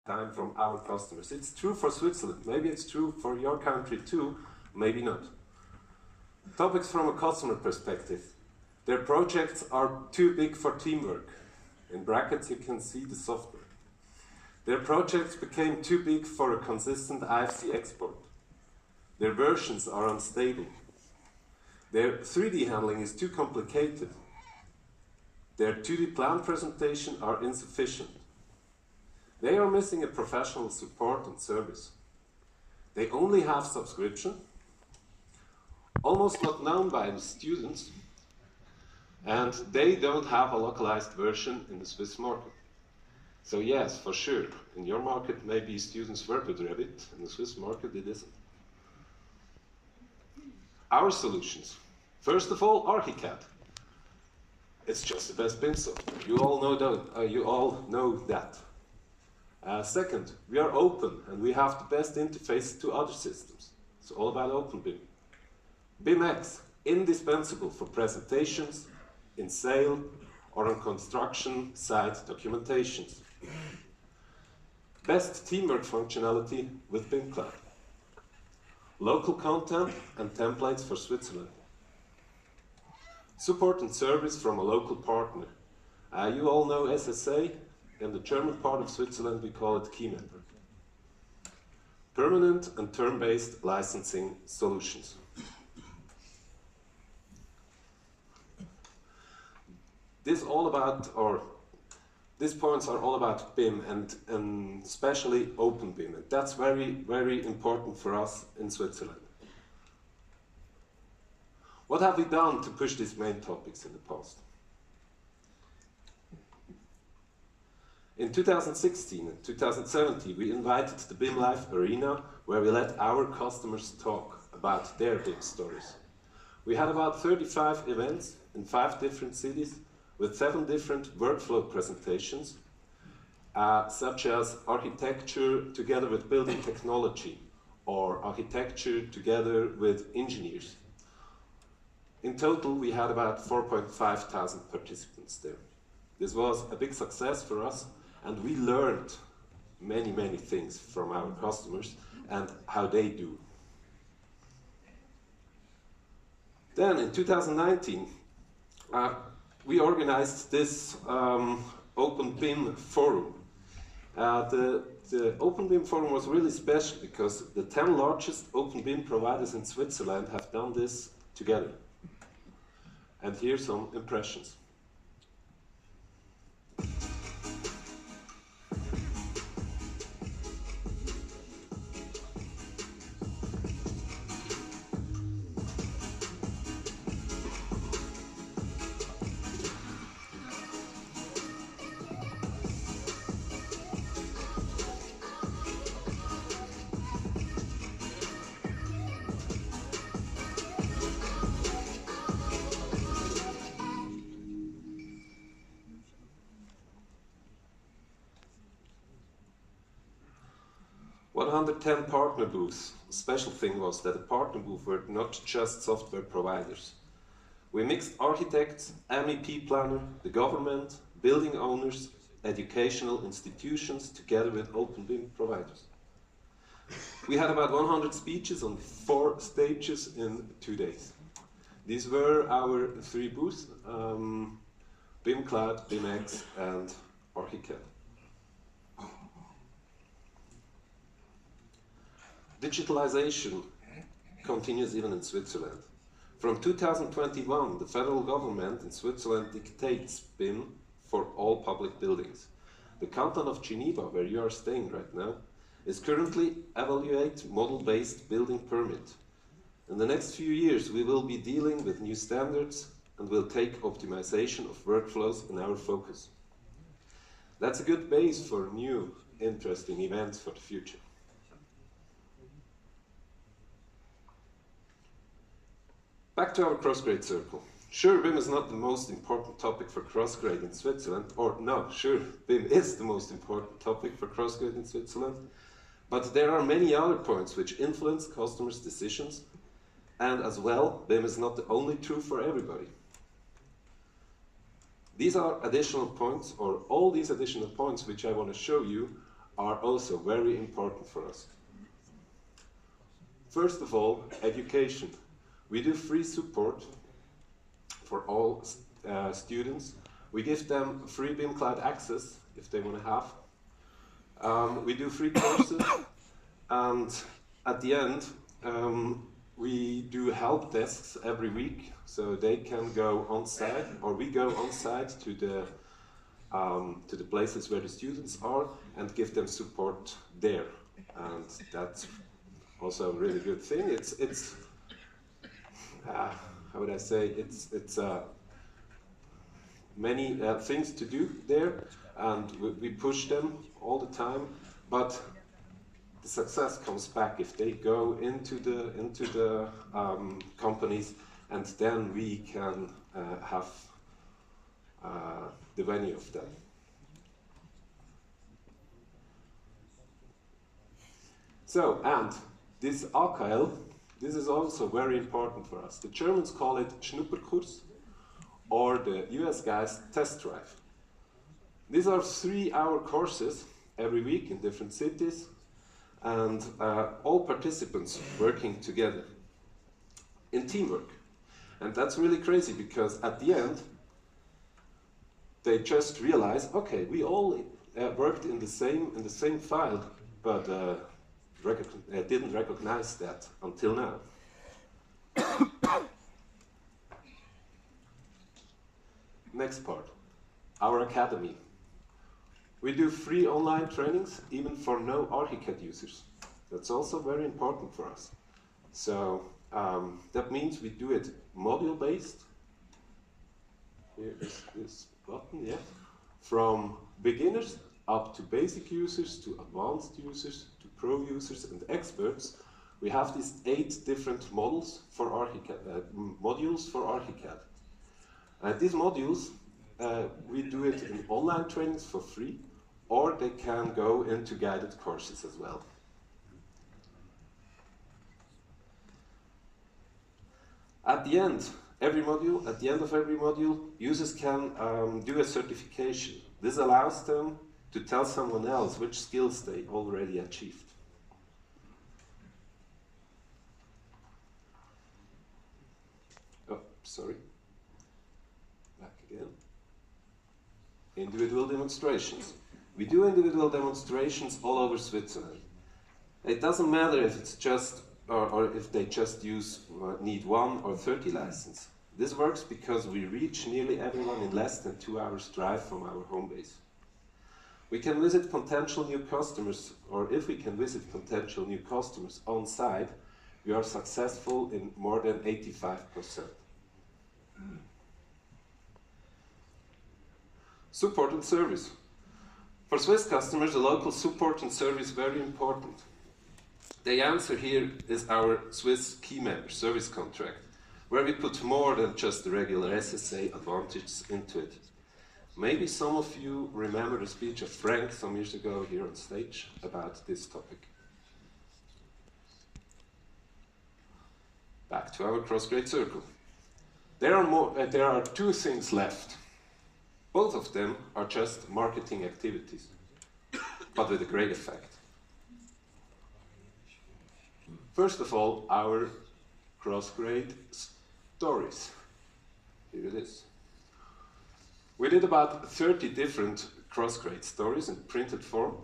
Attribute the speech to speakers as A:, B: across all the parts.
A: time from our customers. It's true for Switzerland. Maybe it's true for your country too, maybe not. Topics from a customer perspective. Their projects are too big for teamwork. In brackets you can see the software. Their projects became too big for a consistent IFC export. Their versions are unstable. Their 3D handling is too complicated. Their 2D plan presentation are insufficient. They are missing a professional support and service. They only have subscription, almost not known by the students, and they don't have a localized version in the Swiss market. So yes, for sure, in your market maybe students work with Revit, in the Swiss market it isn't. Our solutions. First of all, Archicad. It's just the best BIM software. You all know that. Second, we are open and we have the best interface to other systems. It's all about OpenBIM. BIMX, indispensable for presentations, in sale, or on construction site documentations. Best teamwork functionality with BIM Cloud. Local content and templates for Switzerland. Support and service from a local partner. You all know SSA. In the German part of Switzerland we call it KeyMapper. Permanent and term-based licensing solutions. These points are all about BIM and especially OpenBIM. And that's very, very important for us in Switzerland. What have we done to push these main topics in the past? In 2016 and 2017, we invited the BIM Live Arena, where we let our customers talk about their BIM stories. We had about 35 events in 5 different cities, with 7 different workflow presentations, such as architecture together with building technology, or architecture together with engineers. In total, we had about 4,500 participants there. This was a big success for us, and we learned many, many things from our customers and how they do. Then in 2019, we organized this OpenBIM forum. The OpenBIM forum was really special because the 10 largest OpenBIM providers in Switzerland have done this together. And here's some impressions. Under 10 partner booths. The special thing was that the partner booths were not just software providers. We mixed architects, MEP planner, the government, building owners, educational institutions together with OpenBIM providers. We had about 100 speeches on 4 stages in 2 days. These were our 3 booths, BIM Cloud, BIMX and Archicad. Digitalization continues even in Switzerland. From 2021, the federal government in Switzerland dictates BIM for all public buildings. The canton of Geneva, where you are staying right now, is currently evaluating model-based building permit. In the next few years, we will be dealing with new standards and will take optimization of workflows in our focus. That's a good base for new, interesting events for the future. Back to our cross-grade circle. Sure, BIM is not the most important topic for cross-grade in Switzerland, or no, sure, BIM is the most important topic for cross-grade in Switzerland, but there are many other points which influence customers' decisions, and as well, BIM is not the only true for everybody. These are additional points, or all these additional points which I want to show you, are also very important for us. First of all, education. We do free support for all students. We give them free BIM Cloud access if they want to have. We do free courses, and at the end, we do help desks every week, so they can go on site, or we go on site to the places where the students are and give them support there, and that's also a really good thing. It's how would I say? It's many things to do there, and we push them all the time, but the success comes back if they go into the companies, and then we can have the venue of them. So, and this AKL, this is also very important for us. The Germans call it Schnupperkurs, or the US guys Test Drive. These are 3-hour courses every week in different cities, and all participants working together in teamwork. And that's really crazy, because at the end, they just realize, okay, we all worked in the same file, but didn't recognize that until now. Next part, our academy. We do free online trainings, even for no ArchiCAD users. That's also very important for us. So that means we do it module-based. Here is this button, yeah. From beginners up to basic users, to advanced users, to pro users and experts. We have these 8 different models for ArchiCAD, modules for ArchiCAD. These modules, we do it in online trainings for free, or they can go into guided courses as well. At the end of every module, users can do a certification. This allows them to tell someone else which skills they already achieved. Oh, sorry. Back again. Individual demonstrations. We do individual demonstrations all over Switzerland. It doesn't matter if it's just, or if they just need 1 or 30 licenses. This works because we reach nearly everyone in less than 2 hours drive from our home base. We can visit potential new customers, or if we can visit potential new customers on site, we are successful in more than 85%. Support and service. For Swiss customers, the local support and service is very important. The answer here is our Swiss key member service contract, where we put more than just the regular SSA advantages into it. Maybe some of you remember the speech of Frank some years ago here on stage about this topic. Back to our cross-grade circle. There are 2 things left. Both of them are just marketing activities, but with a great effect. First of all, our cross-grade stories. Here it is. We did about 30 different cross-grade stories in printed form.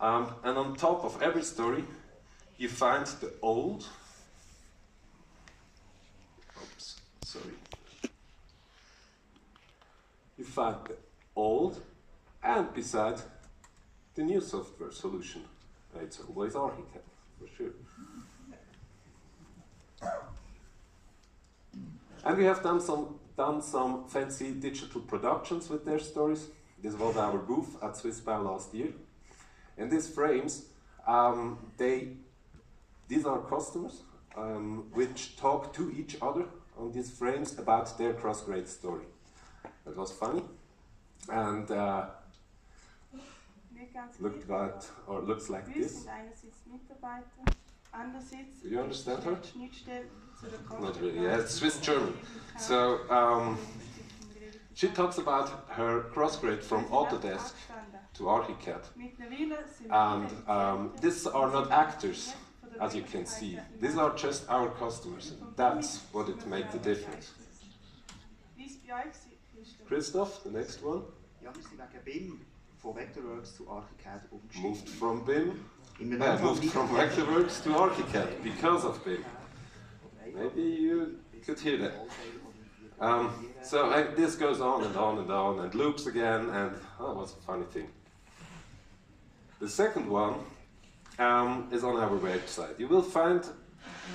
A: And on top of every story, you find the old, you find the old and beside the new software solution. It's always ArchiCAD, for sure. And we have done some fancy digital productions with their stories. This was our booth at Swissbau last year. And these frames, these are customers which talk to each other on these frames about their cross-grade story. That was funny, and looks like this. Do you understand her? Not really. Yeah, it's Swiss German. So she talks about her cross-grade from Autodesk to to Archicad.
B: Mittlerweile sind
A: And these are not actors, as you can see. These are just our customers. That's what it makes the difference. Christoph, the next one.
C: Ja, wir sind wegen BIM von Vectorworks zu Archicad umgestiegen.
A: Moved from BIM. Moved from Vectorworks to Archicad because of BIM. Maybe you could hear that. So this goes on and on and on and loops again, and oh, what's a funny thing. The second one is on our website. You will find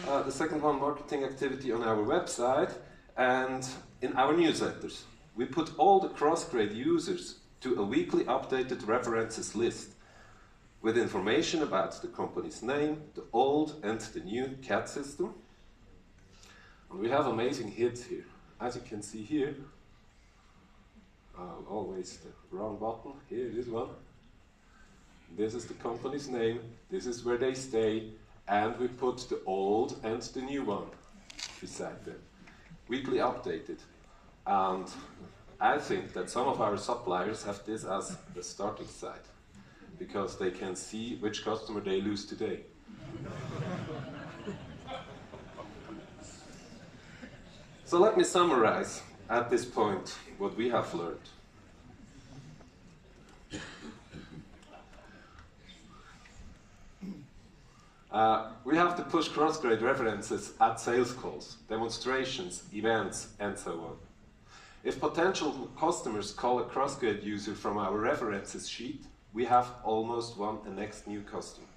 A: the second one, marketing activity, on our website and in our newsletters. We put all the cross-grade users to a weekly updated references list with information about the company's name, the old and the new CAD system. And we have amazing hits here. As you can see here, always the wrong button, here it is one. This is the company's name, this is where they stay, and we put the old and the new one beside them. Weekly updated. And I think that some of our suppliers have this as the starting site, because they can see which customer they lose today. So let me summarize at this point what we have learned. We have to push cross-grade references at sales calls, demonstrations, events, and so on. If potential customers call a cross-grade user from our references sheet, we have almost won the next new customer.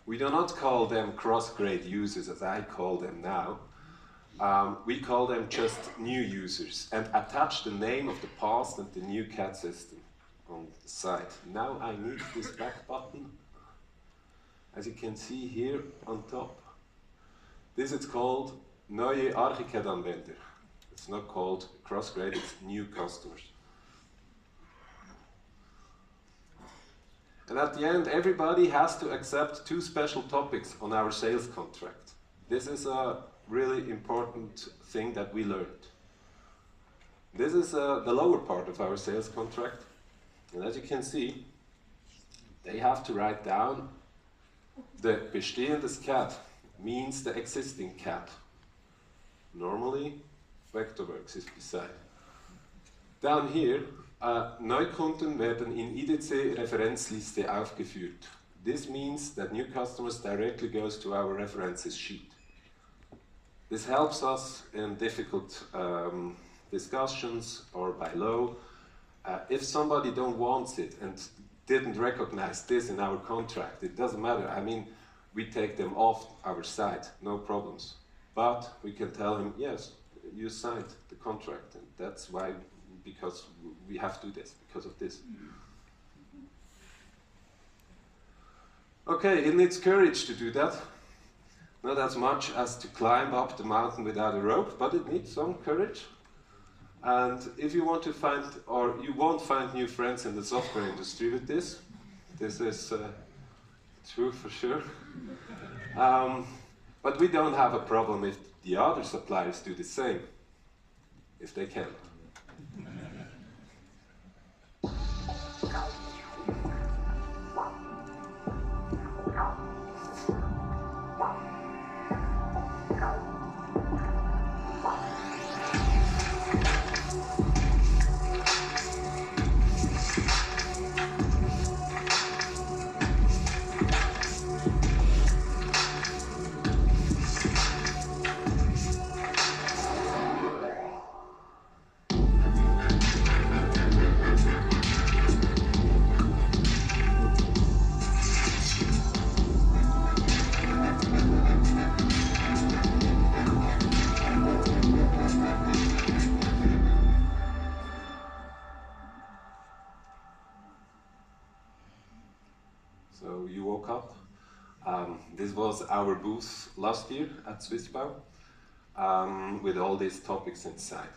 A: We do not call them cross-grade users as I call them now. We call them just new users and attach the name of the past and the new CAD system on the side. Now I need this back button, as you can see here on top. This is called Neue Archicad-Anwender. It's not called cross-grade, it's new customers. And at the end, everybody has to accept two special topics on our sales contract. This is a really important thing that we learned. This is the lower part of our sales contract. And as you can see, they have to write down the bestehendes CAD means the existing CAD. Normally, Vectorworks is beside. Down here, Neukunden werden in IDC-Referenzliste aufgeführt. This means that new customers directly goes to our references sheet. This helps us in difficult discussions or by law. If somebody don't want it and didn't recognize this in our contract, it doesn't matter. I mean, we take them off our site, no problems. But we can tell him, yes, you signed the contract, and that's why, because we have to do this, because of this. Okay, it needs courage to do that. Not as much as to climb up the mountain without a rope, but it needs some courage. And if you want to find, or you won't find new friends in the software industry with this, this is true for sure. But we don't have a problem if the other suppliers do the same, if they can. So you woke up. This was our booth last year at Swissbau with all these topics inside.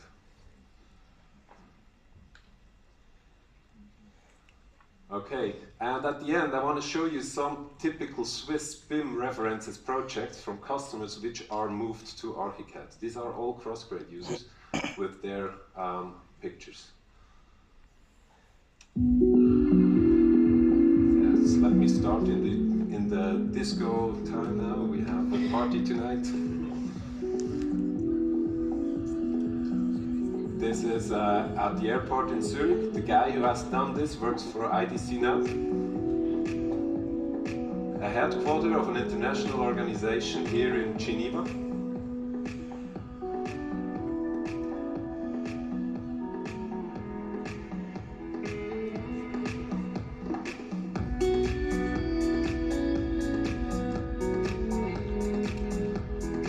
A: Okay, and at the end I want to show you some typical Swiss BIM references projects from customers which are moved to Archicad. These are all cross-grade users with their pictures. disco time now. We have a party tonight. This is at the airport in Zurich. The guy who has done this works for IDC now. A headquarter of an international organization here in Geneva.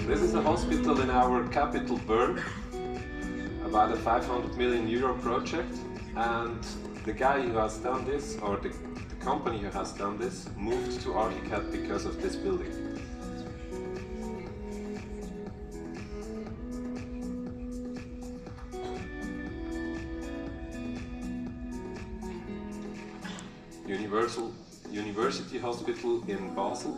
A: This is a hospital in our capital, Bern, about a 500 million euro project, and the guy who has done this, or the company who has done this, moved to Archicad because of this building. University Hospital in Basel.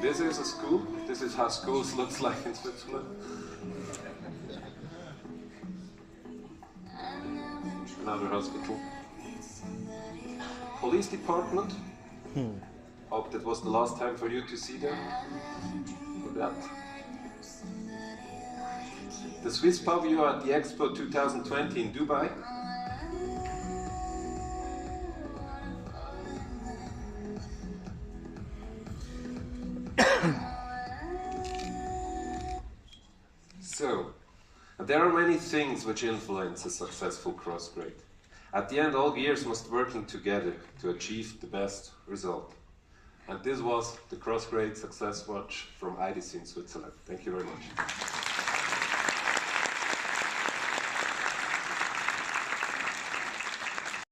A: This is a school. This is how schools looks like in Switzerland. Another hospital. Police department. Hope that was the last time for you to see them. For that. The Swiss pavilion at the Expo 2020 in Dubai. So, there are many things which influence a successful crossgrade. At the end, all gears must working together to achieve the best result. And this was the Crossgrade Success Watch from IDC in Switzerland. Thank you very much.